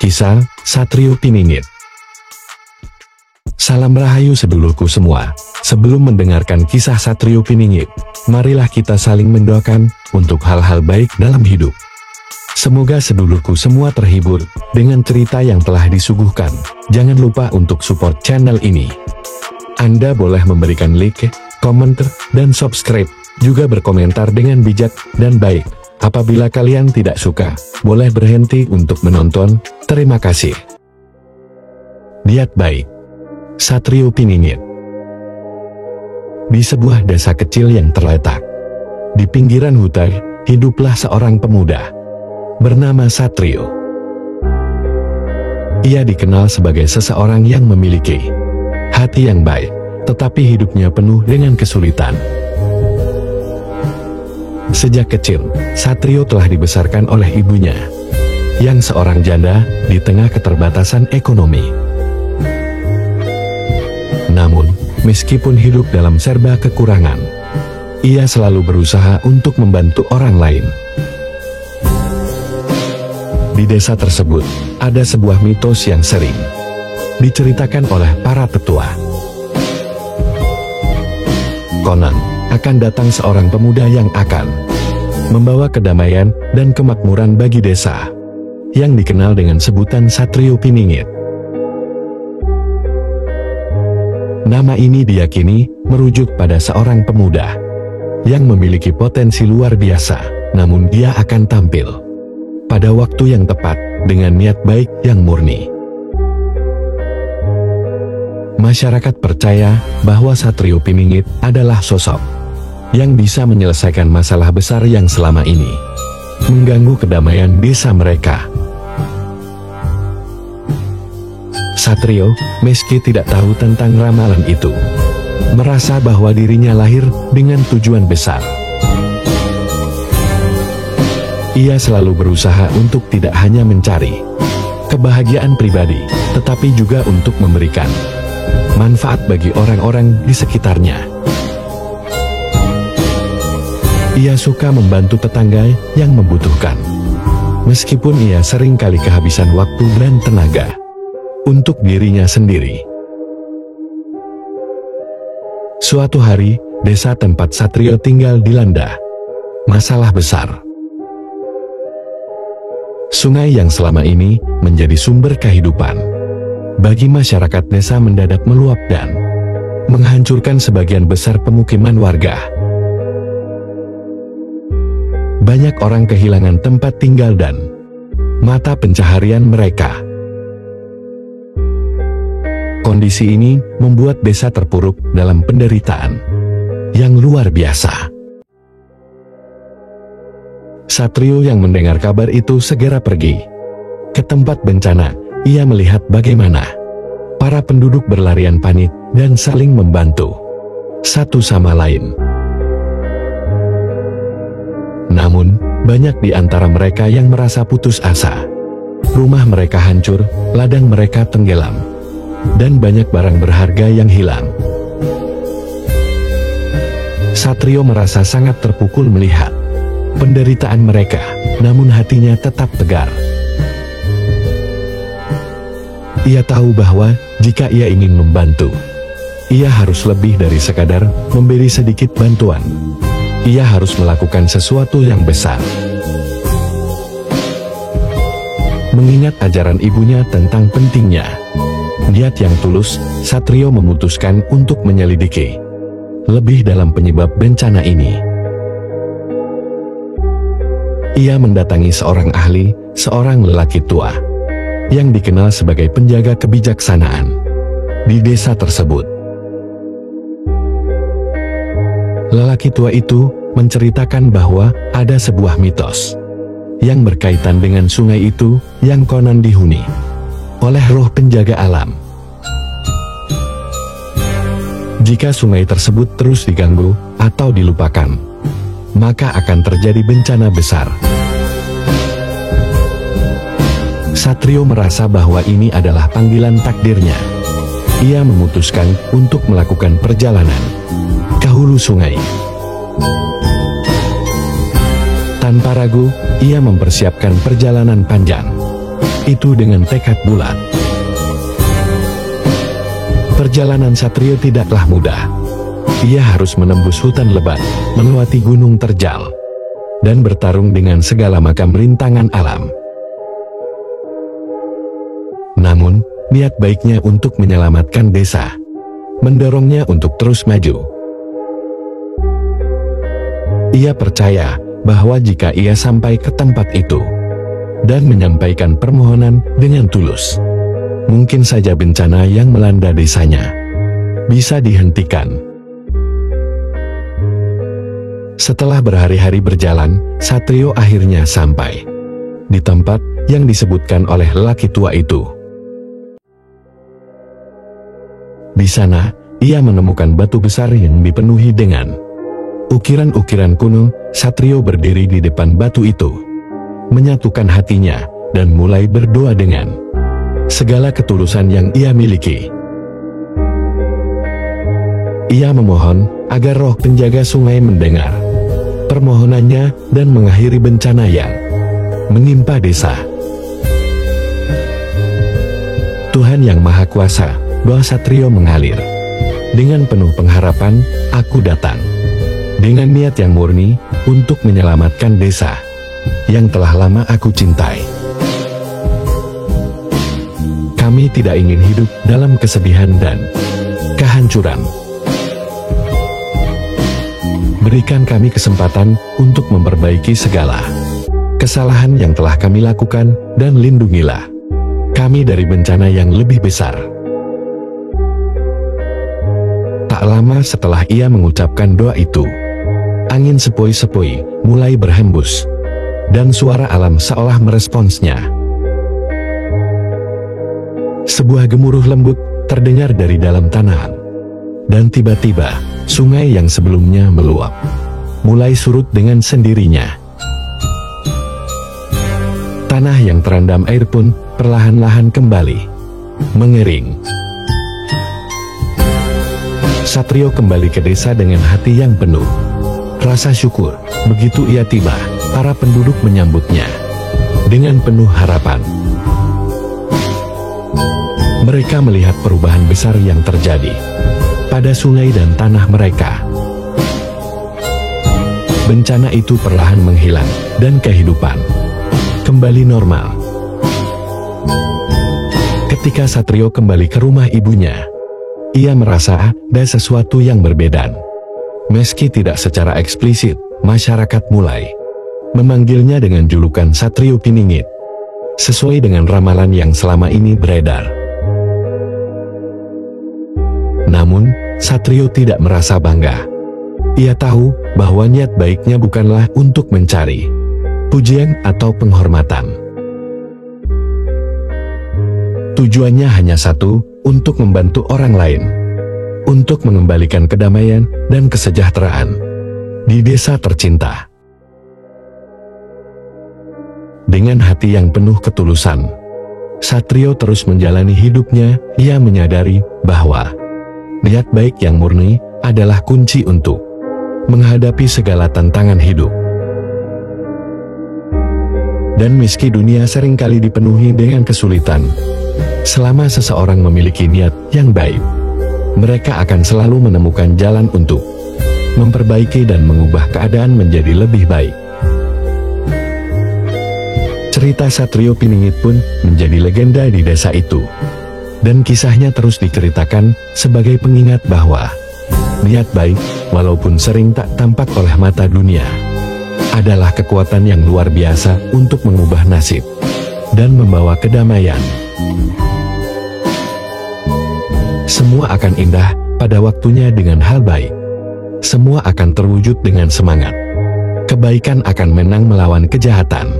Kisah Satrio Piningit. Salam rahayu sedulurku semua. Sebelum mendengarkan kisah Satrio Piningit, marilah kita saling mendoakan untuk hal-hal baik dalam hidup. Semoga sedulurku semua terhibur dengan cerita yang telah disuguhkan. Jangan lupa untuk support channel ini. Anda boleh memberikan like, komentar, dan subscribe, juga berkomentar dengan bijak dan baik. Apabila kalian tidak suka, boleh berhenti untuk menonton. Terima kasih. Niat baik. Satrio Piningit. Di sebuah desa kecil yang terletak di pinggiran hutan, hiduplah seorang pemuda bernama Satrio. Ia dikenal sebagai seseorang yang memiliki hati yang baik, tetapi hidupnya penuh dengan kesulitan. Sejak kecil, Satrio telah dibesarkan oleh ibunya, yang seorang janda di tengah keterbatasan ekonomi. Namun, meskipun hidup dalam serba kekurangan, ia selalu berusaha untuk membantu orang lain. Di desa tersebut, ada sebuah mitos yang sering diceritakan oleh para tetua. Konon, akan datang seorang pemuda yang akan membawa kedamaian dan kemakmuran bagi desa, yang dikenal dengan sebutan Satrio Piningit. Nama ini diyakini merujuk pada seorang pemuda yang memiliki potensi luar biasa, namun dia akan tampil pada waktu yang tepat dengan niat baik yang murni. Masyarakat percaya bahwa Satrio Piningit adalah sosok yang bisa menyelesaikan masalah besar yang selama ini mengganggu kedamaian desa mereka. Satrio, meski tidak tahu tentang ramalan itu, merasa bahwa dirinya lahir dengan tujuan besar. Ia selalu berusaha untuk tidak hanya mencari kebahagiaan pribadi, tetapi juga untuk memberikan manfaat bagi orang-orang di sekitarnya. Ia suka membantu tetangga yang membutuhkan, meskipun ia sering kali kehabisan waktu dan tenaga untuk dirinya sendiri. Suatu hari, desa tempat Satrio tinggal dilanda masalah besar. Sungai yang selama ini menjadi sumber kehidupan bagi masyarakat desa mendadak meluap dan menghancurkan sebagian besar pemukiman warga. Banyak orang kehilangan tempat tinggal dan mata pencaharian mereka. Kondisi ini membuat desa terpuruk dalam penderitaan yang luar biasa. Satrio yang mendengar kabar itu segera pergi ke tempat bencana. Ia melihat bagaimana para penduduk berlarian panik dan saling membantu satu sama lain. Namun, banyak di antara mereka yang merasa putus asa. Rumah mereka hancur, ladang mereka tenggelam, dan banyak barang berharga yang hilang. Satrio merasa sangat terpukul melihat penderitaan mereka, namun hatinya tetap tegar. Ia tahu bahwa jika ia ingin membantu, ia harus lebih dari sekadar memberi sedikit bantuan. Ia harus melakukan sesuatu yang besar. Mengingat ajaran ibunya tentang pentingnya niat yang tulus, Satrio memutuskan untuk menyelidiki lebih dalam penyebab bencana ini. Ia mendatangi seorang ahli, seorang lelaki tua yang dikenal sebagai penjaga kebijaksanaan di desa tersebut. Lelaki tua itu menceritakan bahwa ada sebuah mitos yang berkaitan dengan sungai itu yang konon dihuni oleh roh penjaga alam. Jika sungai tersebut terus diganggu atau dilupakan, maka akan terjadi bencana besar. Satrio merasa bahwa ini adalah panggilan takdirnya. Ia memutuskan untuk melakukan perjalanan ke hulu sungai. Tanpa ragu, ia mempersiapkan perjalanan panjang Itu dengan tekad bulat. Perjalanan Satrio tidaklah mudah. Ia harus menembus hutan lebat, melewati gunung terjal, dan bertarung dengan segala macam rintangan alam. Namun, niat baiknya untuk menyelamatkan desa mendorongnya untuk terus maju. Ia percaya bahwa jika ia sampai ke tempat itu dan menyampaikan permohonan dengan tulus, mungkin saja bencana yang melanda desanya bisa dihentikan. Setelah berhari-hari berjalan, Satrio akhirnya sampai di tempat yang disebutkan oleh lelaki tua itu. Di sana, ia menemukan batu besar yang dipenuhi dengan ukiran-ukiran kuno. Satrio berdiri di depan batu itu, menyatukan hatinya, dan mulai berdoa dengan segala ketulusan yang ia miliki. Ia memohon agar roh penjaga sungai mendengar permohonannya dan mengakhiri bencana yang menimpa desa. Tuhan yang Maha Kuasa, doa Satrio mengalir. Dengan penuh pengharapan, aku datang dengan niat yang murni untuk menyelamatkan desa yang telah lama aku cintai. Kami tidak ingin hidup dalam kesedihan dan kehancuran. Berikan kami kesempatan untuk memperbaiki segala kesalahan yang telah kami lakukan, dan lindungilah kami dari bencana yang lebih besar. Tak lama setelah ia mengucapkan doa itu, angin sepoi-sepoi mulai berhembus, dan suara alam seolah meresponsnya. Sebuah gemuruh lembut terdengar dari dalam tanah, dan tiba-tiba sungai yang sebelumnya meluap mulai surut dengan sendirinya. Tanah yang terendam air pun perlahan-lahan kembali mengering. Satrio kembali ke desa dengan hati yang penuh rasa syukur. Begitu ia tiba, para penduduk menyambutnya dengan penuh harapan. Mereka melihat perubahan besar yang terjadi pada sungai dan tanah mereka. Bencana itu perlahan menghilang, dan kehidupan kembali normal. Ketika Satrio kembali ke rumah ibunya, ia merasa ada sesuatu yang berbeda. Meski tidak secara eksplisit, masyarakat mulai memanggilnya dengan julukan Satrio Piningit, sesuai dengan ramalan yang selama ini beredar. Namun, Satrio tidak merasa bangga. Ia tahu bahwa niat baiknya bukanlah untuk mencari pujian atau penghormatan. Tujuannya hanya satu, untuk membantu orang lain, untuk mengembalikan kedamaian dan kesejahteraan di desa tercinta. Dengan hati yang penuh ketulusan, Satrio terus menjalani hidupnya. Ia menyadari bahwa niat baik yang murni adalah kunci untuk menghadapi segala tantangan hidup. Dan meski dunia seringkali dipenuhi dengan kesulitan, selama seseorang memiliki niat yang baik, mereka akan selalu menemukan jalan untuk memperbaiki dan mengubah keadaan menjadi lebih baik. Cerita Satrio Piningit pun menjadi legenda di desa itu, dan kisahnya terus diceritakan sebagai pengingat bahwa niat baik, walaupun sering tak tampak oleh mata dunia, adalah kekuatan yang luar biasa untuk mengubah nasib dan membawa kedamaian. Semua akan indah pada waktunya dengan hal baik. Semua akan terwujud dengan semangat. Kebaikan akan menang melawan kejahatan.